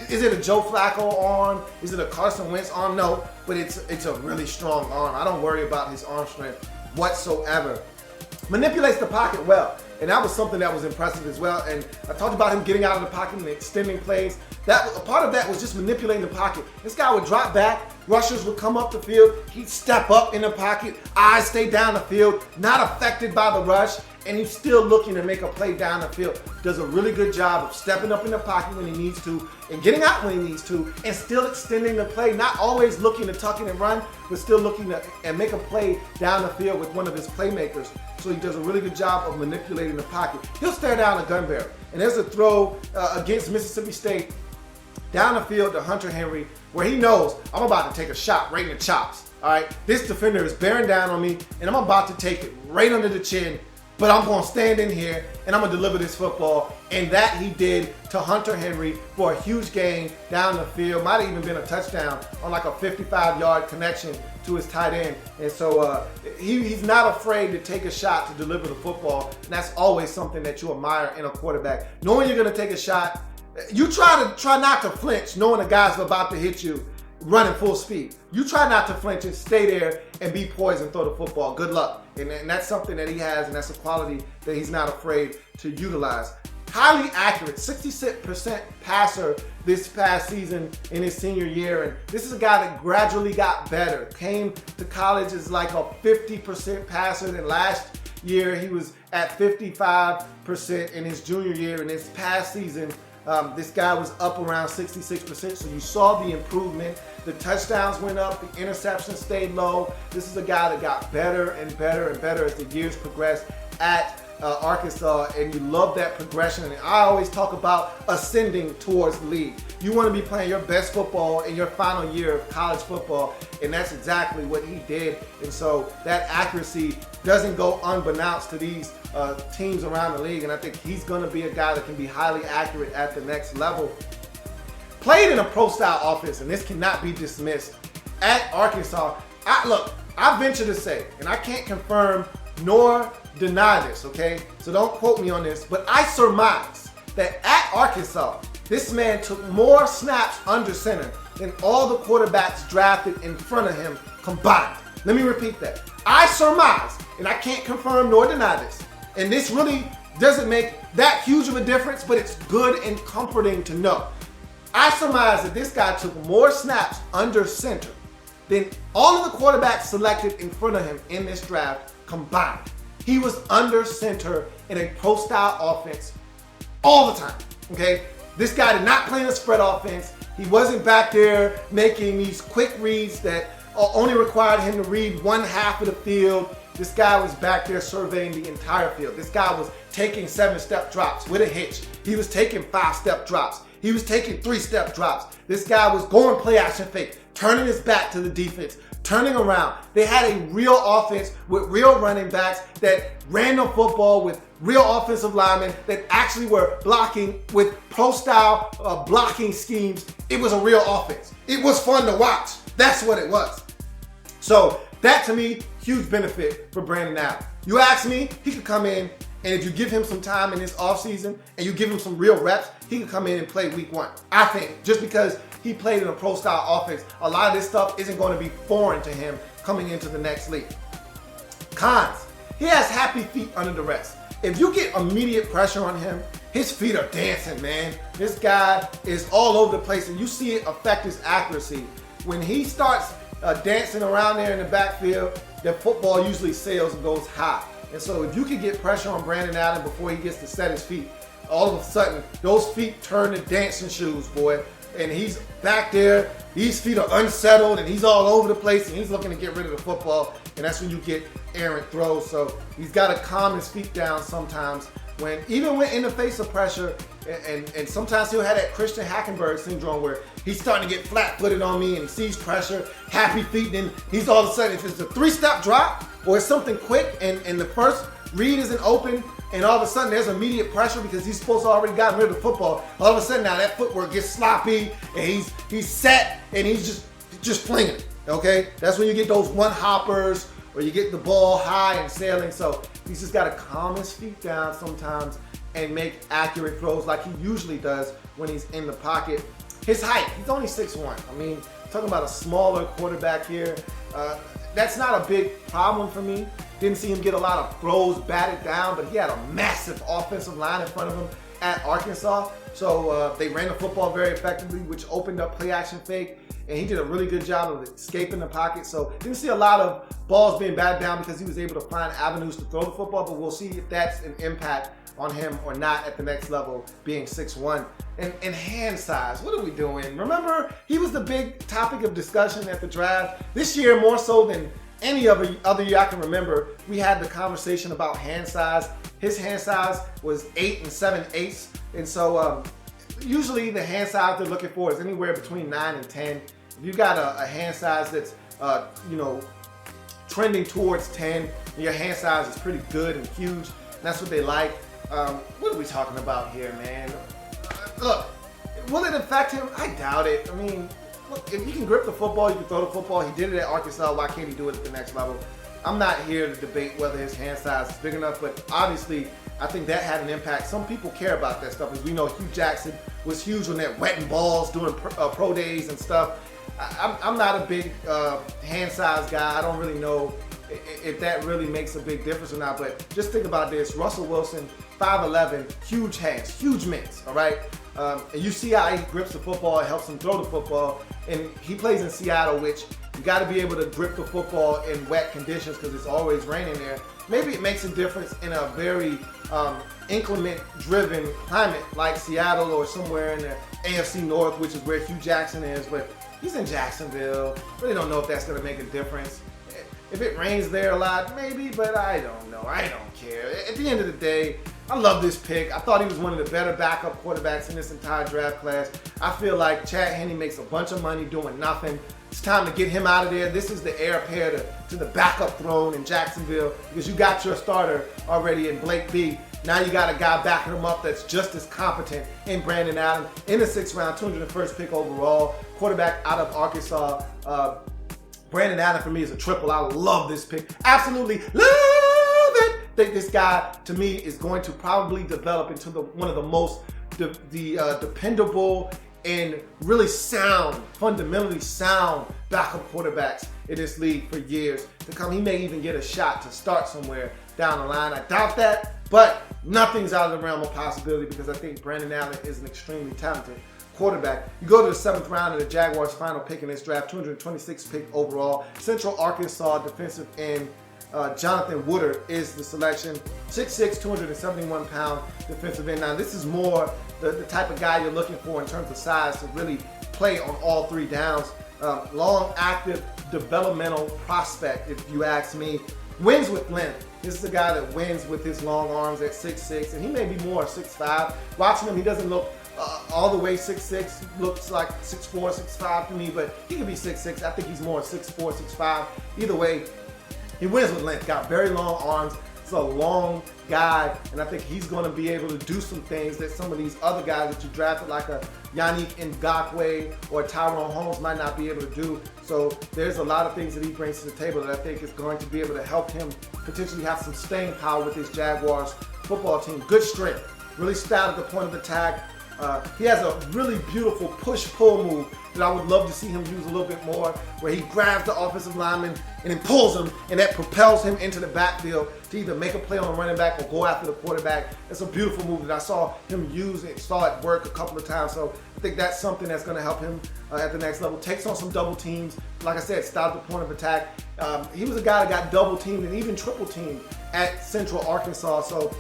is it a Joe Flacco arm? Is it a Carson Wentz arm? No, but it's a really strong arm. I don't worry about his arm strength whatsoever. Manipulates the pocket well, and that was something that was impressive as well. And I talked about him getting out of the pocket and extending plays. A part of that was just manipulating the pocket. This guy would drop back, rushers would come up the field, he'd step up in the pocket, eyes stay down the field, not affected by the rush, and he's still looking to make a play down the field. Does a really good job of stepping up in the pocket when he needs to, and getting out when he needs to, and still extending the play, not always looking to tuck in and run, but still looking to and make a play down the field with one of his playmakers. So he does a really good job of manipulating the pocket. He'll stare down a gun barrel. And there's a throw against Mississippi State down the field to Hunter Henry, where he knows I'm about to take a shot right in the chops. All right, this defender is bearing down on me, and I'm about to take it right under the chin, but I'm going to stand in here, and I'm going to deliver this football. And that he did to Hunter Henry for a huge gain down the field. Might have even been a touchdown on like a 55-yard connection to his tight end. And so he's not afraid to take a shot to deliver the football. And that's always something that you admire in a quarterback. Knowing you're going to take a shot, you try not to flinch knowing a guy's about to hit you running full speed. You try not to flinch and stay there and be poised and throw the football. Good luck. And that's something that he has, and that's a quality that he's not afraid to utilize. Highly accurate, 66% passer this past season in his senior year. And this is a guy that gradually got better. Came to college as like a 50% passer. And last year he was at 55% in his junior year. And this past season, this guy was up around 66%. So you saw the improvement. The touchdowns went up, the interceptions stayed low. This is a guy that got better and better and better as the years progressed at Arkansas, and you love that progression. And I always talk about ascending towards the league. You want to be playing your best football in your final year of college football, and that's exactly what he did. And so that accuracy doesn't go unbeknownst to these teams around the league, and I think he's going to be a guy that can be highly accurate at the next level. Played in a pro-style offense, and this cannot be dismissed. At Arkansas, I venture to say, and I can't confirm nor deny this, okay? So don't quote me on this, but I surmise that at Arkansas, this man took more snaps under center than all the quarterbacks drafted in front of him combined. Let me repeat that. I surmise, and I can't confirm nor deny this, and this really doesn't make that huge of a difference, but it's good and comforting to know. I surmise that this guy took more snaps under center than all of the quarterbacks selected in front of him in this draft combined. He was under center in a pro-style offense all the time, okay? This guy did not play in a spread offense. He wasn't back there making these quick reads that only required him to read one half of the field. This guy was back there surveying the entire field. This guy was taking 7-step drops with a hitch. He was taking 5-step drops. He was taking 3-step drops. This guy was going play action fake, turning his back to the defense, turning around. They had a real offense with real running backs that ran the football with real offensive linemen that actually were blocking with pro-style blocking schemes. It was a real offense. It was fun to watch. That's what it was. So that, to me, huge benefit for Brandon Allen. You ask me, he could come in, and if you give him some time in this offseason and you give him some real reps, he could come in and play week 1. I think just because he played in a pro-style offense, a lot of this stuff isn't going to be foreign to him coming into the next league. Cons, he has happy feet under duress. If you get immediate pressure on him, his feet are dancing, man. This guy is all over the place, and you see it affect his accuracy. When he starts dancing around there in the backfield, the football usually sails and goes high. And so if you can get pressure on Brandon Allen before he gets to set his feet, all of a sudden, those feet turn to dancing shoes, boy. And he's back there, these feet are unsettled, and he's all over the place, and he's looking to get rid of the football, and that's when you get errant throws. So he's got to calm his feet down sometimes, even when in the face of pressure, and sometimes he'll have that Christian Hackenberg syndrome where he's starting to get flat-footed on me, and he sees pressure, happy feet, and he's all of a sudden, if it's a 3-step drop, or it's something quick, and the first read isn't open, and all of a sudden there's immediate pressure because he's supposed to already gotten rid of the football. All of a sudden now that footwork gets sloppy, and he's set, and he's just flinging it, okay? That's when you get those one-hoppers, or you get the ball high and sailing. So he's just got to calm his feet down sometimes and make accurate throws like he usually does when he's in the pocket. His height, he's only 6'1". I mean, talking about a smaller quarterback here. That's not a big problem for me. Didn't see him get a lot of throws batted down, but he had a massive offensive line in front of him at Arkansas. So they ran the football very effectively, which opened up play action fake, and he did a really good job of escaping the pocket. So didn't see a lot of balls being batted down because he was able to find avenues to throw the football, but we'll see if that's an impact on him or not at the next level, being 6'1". And hand size, what are we doing? Remember, he was the big topic of discussion at the draft. This year, more so than any other year I can remember, we had the conversation about hand size. His hand size was 8 7/8. And so usually the hand size they're looking for is anywhere between 9 and 10. If you got a hand size that's, trending towards 10, your hand size is pretty good and huge. And that's what they like. What are we talking about here, man? Look, will it affect him? I doubt it. I mean, look, if you can grip the football, you can throw the football. He did it at Arkansas. Why can't he do it at the next level? I'm not here to debate whether his hand size is big enough, but obviously, I think that had an impact. Some people care about that stuff. As we know, Hugh Jackson was huge on that wetting balls, doing pro days and stuff. I'm not a big hand size guy. I don't really know if that really makes a big difference or not, but just think about this. Russell Wilson, 5'11", huge hands, huge mitts, all right? And you see how he grips the football, it helps him throw the football, and he plays in Seattle, which you got to be able to grip the football in wet conditions because it's always raining there. Maybe it makes a difference in a very inclement-driven climate like Seattle or somewhere in the AFC North, which is where Hugh Jackson is, but he's in Jacksonville. Really don't know if that's going to make a difference. If it rains there a lot, maybe, but I don't know. I don't care. At the end of the day, I love this pick. I thought he was one of the better backup quarterbacks in this entire draft class. I feel like Chad Henne makes a bunch of money doing nothing. It's time to get him out of there. This is the heir apparent to the backup throne in Jacksonville because you got your starter already in Blake B. Now you got a guy backing him up that's just as competent in Brandon Allen in the 6th round, 201st pick overall, quarterback out of Arkansas. Brandon Allen for me is a triple. I love this pick. Absolutely love it. I think this guy, to me, is going to probably develop into one of the most dependable and really sound, fundamentally sound backup quarterbacks in this league for years to come. He may even get a shot to start somewhere down the line. I doubt that, but nothing's out of the realm of possibility because I think Brandon Allen is an extremely talented quarterback. You go to the 7th round of the Jaguars' final pick in this draft, 226th pick overall. Central Arkansas defensive end Jonathan Woodard is the selection. 6'6", 271-pound defensive end. Now, this is more the type of guy you're looking for in terms of size to really play on all three downs. Long, active, developmental prospect, if you ask me. Wins with length. This is a guy that wins with his long arms at 6'6", and he may be more 6'5". Watching him, he doesn't look all the way 6'6". Looks like 6'4", 6'5" to me, but he could be 6'6". I think he's more 6'4", 6'5". Either way, he wins with length. Got very long arms. He's a long guy, and I think he's going to be able to do some things that some of these other guys that you drafted, like a Yannick Ngakoue or Tyrone Holmes, might not be able to do. So there's a lot of things that he brings to the table that I think is going to be able to help him potentially have some staying power with his Jaguars football team. Good strength, really stout at the point of attack. He has a really beautiful push-pull move that I would love to see him use a little bit more, where he grabs the offensive lineman and then pulls him, and that propels him into the backfield to either make a play on a running back or go after the quarterback. It's a beautiful move that I saw him use and saw it work a couple of times. So I think that's something that's going to help him at the next level. Takes on some double teams. Like I said, stout at the point of attack. He was a guy that got double teamed and even triple teamed at Central Arkansas. So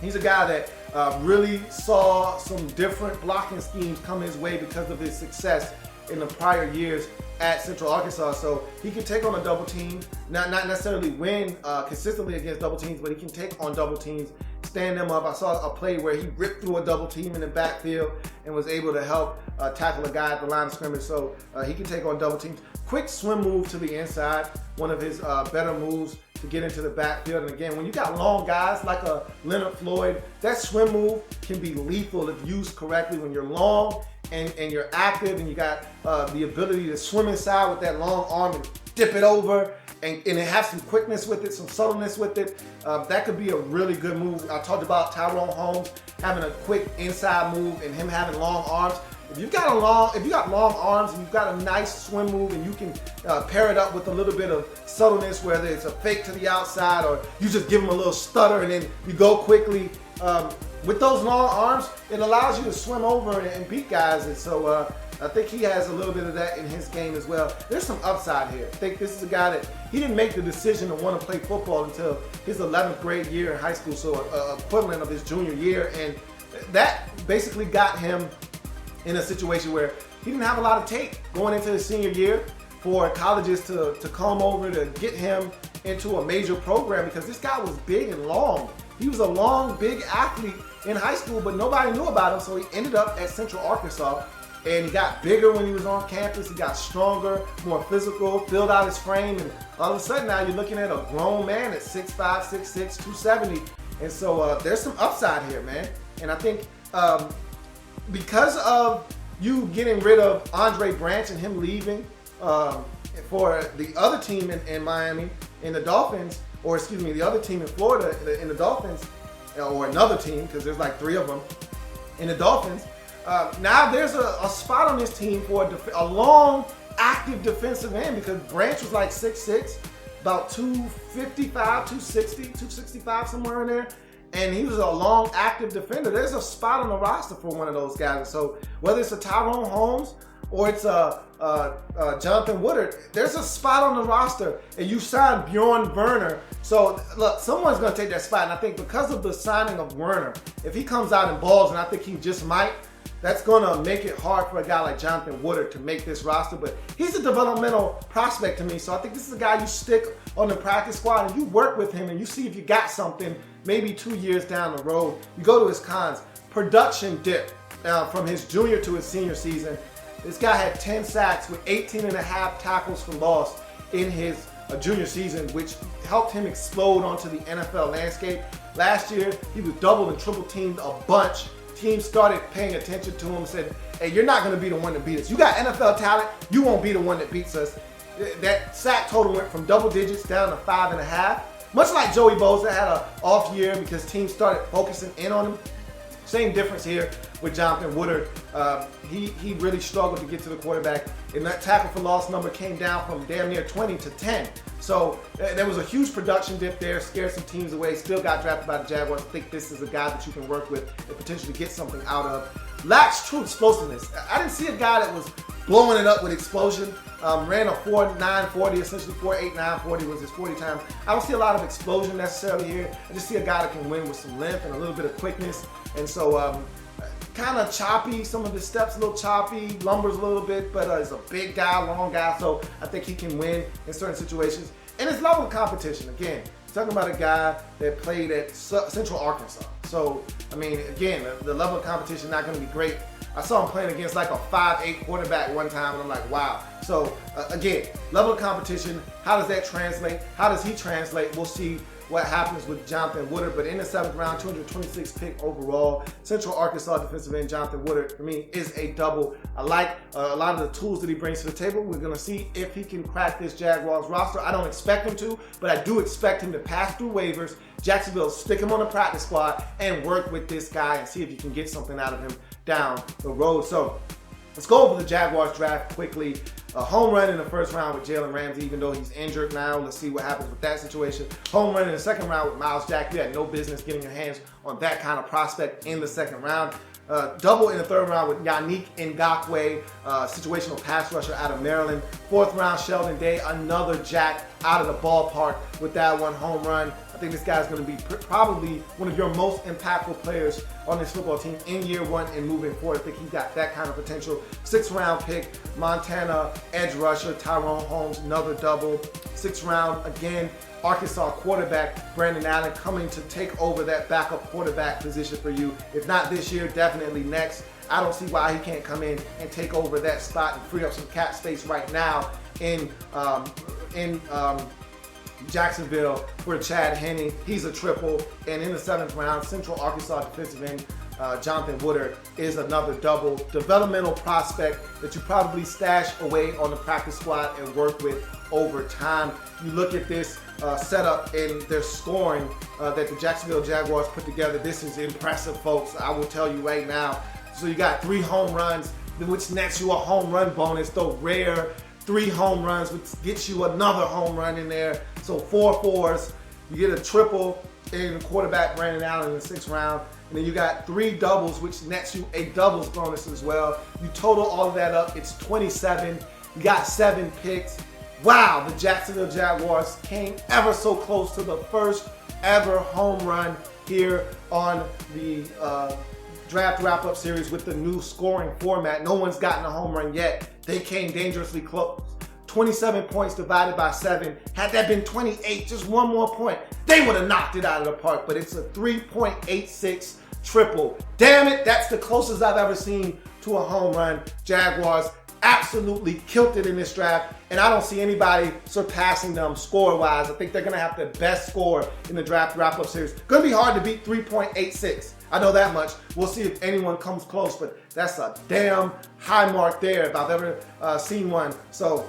he's a guy that really saw some different blocking schemes come his way because of his success in the prior years at Central Arkansas. So he can take on a double team, not necessarily win consistently against double teams, but he can take on double teams, stand them up. I saw a play where he ripped through a double team in the backfield and was able to help tackle a guy at the line of scrimmage. So he can take on double teams. Quick swim move to the inside, one of his better moves to get into the backfield. And again, when you got long guys like a Leonard Floyd, that swim move can be lethal if used correctly. When you're long and you're active and you got the ability to swim inside with that long arm and dip it over and it have some quickness with it, some subtleness with it, that could be a really good move. I talked about Tyrone Holmes having a quick inside move and him having long arms. If you got long arms and you've got a nice swim move and you can pair it up with a little bit of subtleness, whether it's a fake to the outside or you just give them a little stutter and then you go quickly, with those long arms, it allows you to swim over and beat guys. And so I think he has a little bit of that in his game as well. There's some upside here. I think this is a guy that he didn't make the decision to want to play football until his 11th grade year in high school, so equivalent of his junior year. And that basically got him in a situation where he didn't have a lot of tape going into his senior year for colleges to come over to get him into a major program, because this guy was big and long. He was a long, big athlete in high school, but nobody knew about him, so he ended up at Central Arkansas, and he got bigger when he was on campus. He got stronger, more physical, filled out his frame, and all of a sudden now you're looking at a grown man at 6'5", 6'6", 270, and so there's some upside here, man. And I think because of you getting rid of Andre Branch and him leaving for the other team in Miami, in the Dolphins, or excuse me, the other team in Florida in the Dolphins, or another team, because there's like 3 of them in the Dolphins, now there's a spot on this team for a long, active defensive end, because Branch was like 6'6", about 255, 260, 265, somewhere in there. And he was a long, active defender. There's a spot on the roster for one of those guys. And so whether it's a Tyrone Holmes or it's a Jonathan Woodard, there's a spot on the roster. And you signed Bjorn Werner. So look, someone's going to take that spot. And I think because of the signing of Werner, if he comes out and balls, and I think he just might, that's going to make it hard for a guy like Jonathan Woodard to make this roster. But he's a developmental prospect to me. So I think this is a guy you stick on the practice squad and you work with him and you see if you got something maybe 2 years down the road. You go to his cons. Production dip from his junior to his senior season. This guy had 10 sacks with 18.5 tackles for loss in his junior season, which helped him explode onto the NFL landscape. Last year, he was double and triple teamed a bunch. Teams started paying attention to him and said, hey, you're not going to be the one to beat us. You got NFL talent. You won't be the one that beats us. That sack total went from double digits down to 5.5. Much like Joey Bosa had an off year because teams started focusing in on him. Same difference here with Jonathan Woodard. He really struggled to get to the quarterback, and that tackle for loss number came down from damn near 20 to 10. So there was a huge production dip there, scared some teams away, still got drafted by the Jaguars. I think this is a guy that you can work with and potentially get something out of. Lacks true explosiveness. I didn't see a guy that was blowing it up with explosion. Ran a 4.9 40, essentially 4.89 40 was his 40 time. I don't see a lot of explosion necessarily here. I just see a guy that can win with some length and a little bit of quickness. And so kind of choppy. Some of his steps a little choppy, lumbers a little bit, but he's a big guy, long guy, so I think he can win in certain situations. And his level of competition, again, talking about a guy that played at Central Arkansas. So, I mean, again, the level of competition not going to be great. I saw him playing against like a 5'8" quarterback one time, and I'm like, wow. So, again, level of competition, how does that translate? How does he translate? We'll see what happens with Jonathan Woodard. But in the 7th round, 226 pick overall, Central Arkansas defensive end Jonathan Woodard, for me, is a double. I like a lot of the tools that he brings to the table. We're going to see if he can crack this Jaguars roster. I don't expect him to, but I do expect him to pass through waivers. Jacksonville, stick him on the practice squad and work with this guy and see if you can get something out of him down the road. So let's go over the Jaguars draft quickly. A home run in the 1st round with Jalen Ramsey, even though he's injured now. Let's see what happens with that situation. Home run in the 2nd round with Miles Jack. You had no business getting your hands on that kind of prospect in the 2nd round. Double in the 3rd round with Yannick Ngakoue, situational pass rusher out of Maryland. 4th round, Sheldon Day, another Jack out of the ballpark with that one home run. I think this guy's going to be probably one of your most impactful players on this football team in year 1 and moving forward. I think he's got that kind of potential. 6th round pick, Montana edge rusher Tyrone Holmes, another double. 6th round, again, Arkansas quarterback Brandon Allen coming to take over that backup quarterback position for you. If not this year, definitely next. I don't see why he can't come in and take over that spot and free up some cap space right now in Jacksonville for Chad Henne. He's a triple. And in the 7th round, Central Arkansas defensive end Jonathan Woodard is another double. Developmental prospect that you probably stash away on the practice squad and work with over time. You look at this setup and their scoring that the Jacksonville Jaguars put together. This is impressive, folks. I will tell you right now. So you got 3 home runs, which nets you a home run bonus, though rare. 3 home runs, which gets you another home run in there. So 4 fours. You get a triple in quarterback Brandon Allen in the 6th round. And then you got 3 doubles, which nets you a doubles bonus as well. You total all of that up, it's 27. You got 7 picks. Wow, the Jacksonville Jaguars came ever so close to the first ever home run here on the draft wrap-up series with the new scoring format. No one's gotten a home run yet. They came dangerously close. 27 points divided by 7. Had that been 28, just one more point, they would have knocked it out of the park. But it's a 3.86 triple. Damn it, that's the closest I've ever seen to a home run. Jaguars absolutely killed it in this draft, and I don't see anybody surpassing them score-wise. I think they're going to have the best score in the draft wrap-up series. Going to be hard to beat 3.86. I know that much. We'll see if anyone comes close, but that's a damn high mark there if I've ever seen one. So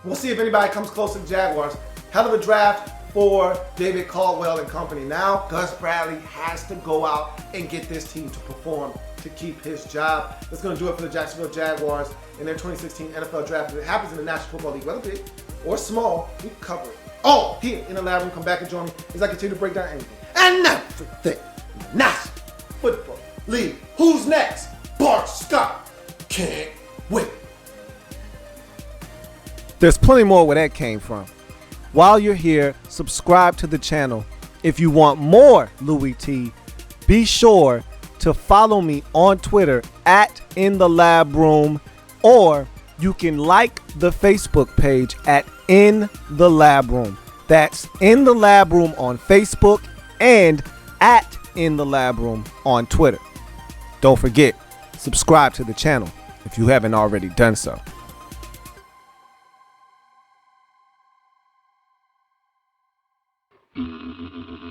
we'll see if anybody comes close to the Jaguars. Hell of a draft for David Caldwell and company. Now Gus Bradley has to go out and get this team to perform to keep his job. That's going to do it for the Jacksonville Jaguars in their 2016 NFL draft. If it happens in the National Football League, whether big or small, we cover it all here in the lab room. Come back and join me as I continue to break down anything and everything in the National Football League. Who's next? Bart Scott. Can't wait. There's plenty more where that came from. While you're here, subscribe to the channel. If you want more Louie T, be sure to follow me on Twitter at In The Lab Room, or you can like the Facebook page at In The Lab Room. That's In The Lab Room on Facebook and at In The Lab Room on Twitter. Don't forget, subscribe to the channel if you haven't already done so. Mm-hmm.